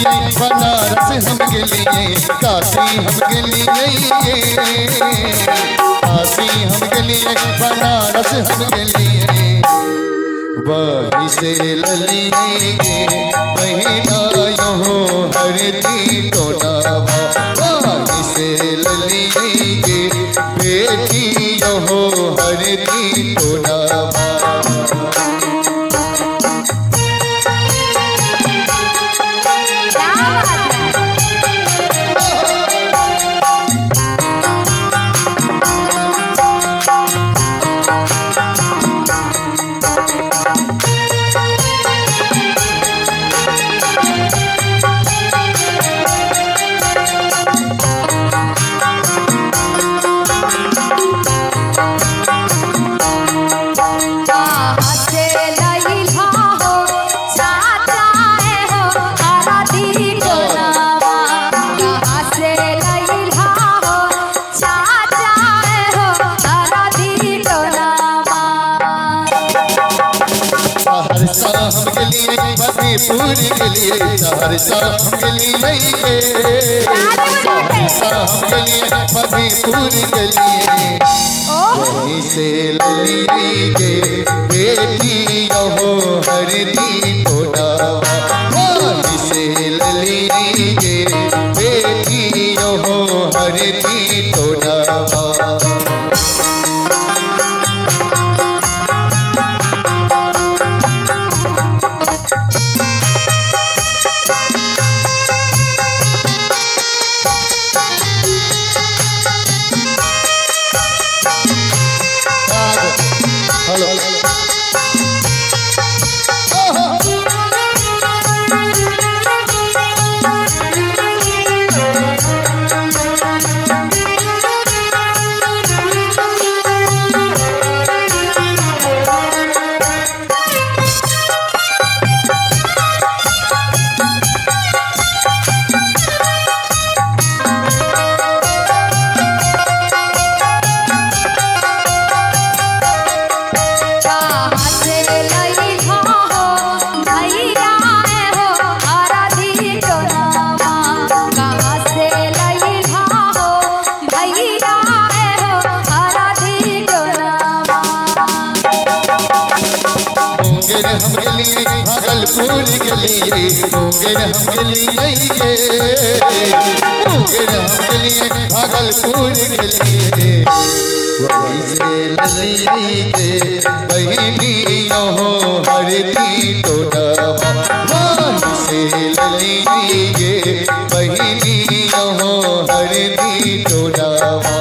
बनारस हमके लिए, काशी हमके लिए, काशी हमके लिए, बनारस हमके लिए। वहीं से ललिएगे महीना यो हरदी टोलावा, वहीं से ललिएगे बेटी यो हरदी टोलावा। मधेपुर के लिए, सहरसा के लिए, सहरसा के लिए, मधेपुर के लिए। वहीं से ललिएगे बेटी यो हरदी टोलावा, वहीं से ललिएगे बेटी यो हरदी टोलावा। हमके लिए भागलपुर के लिए, मुंगेर हमके लिए, मुंगेर हमके लिए, भागलपुर के लिए। वहीं से ललिएगे बहिनी यो हरदी टोलावा, वहीं से ललिएगे बहिनी यो हरदी टोलावा।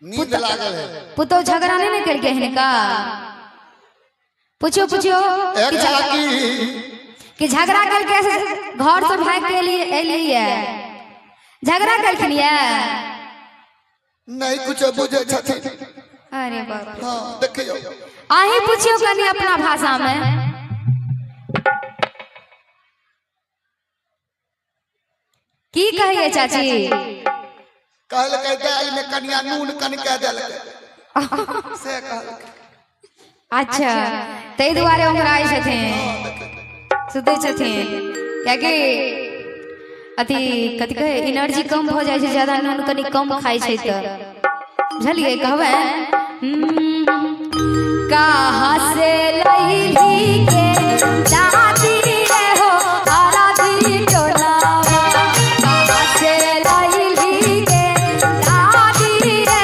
नींद लागल है, पुतो झगड़ा नहीं कर गए हैं का? पूछो पूछो कि झगड़ा कर कैसे घर से भाग के लिए एलिए, झगड़ा कर लिए नहीं कुछ बुझे छथि। अरे बाप, हां देखियो आही पूछियो कनी अपना भाषा में। की कहिए चाची? कहल के दाल में कनिया नून कन के देल से कहल। अच्छा तई दुआरे ओंगराई छथिन, सुते छथिन, क्या कि अति कथि कहे एनर्जी कम हो जाए छै, ज्यादा नून कनी कम खाई छै त बुझलिए कहबे कहां से लईली के दादी रे हो आराधी टोलावा, कहां से लईली के दादी रे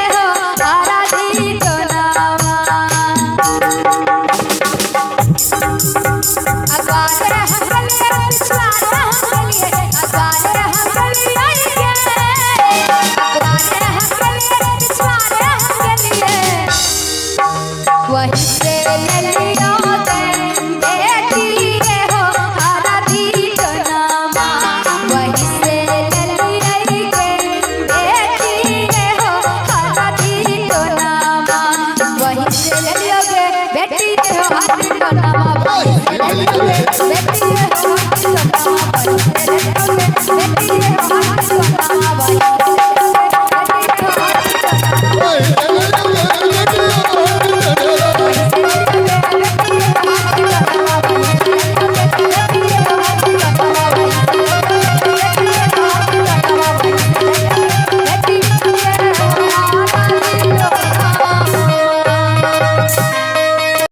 देखिए,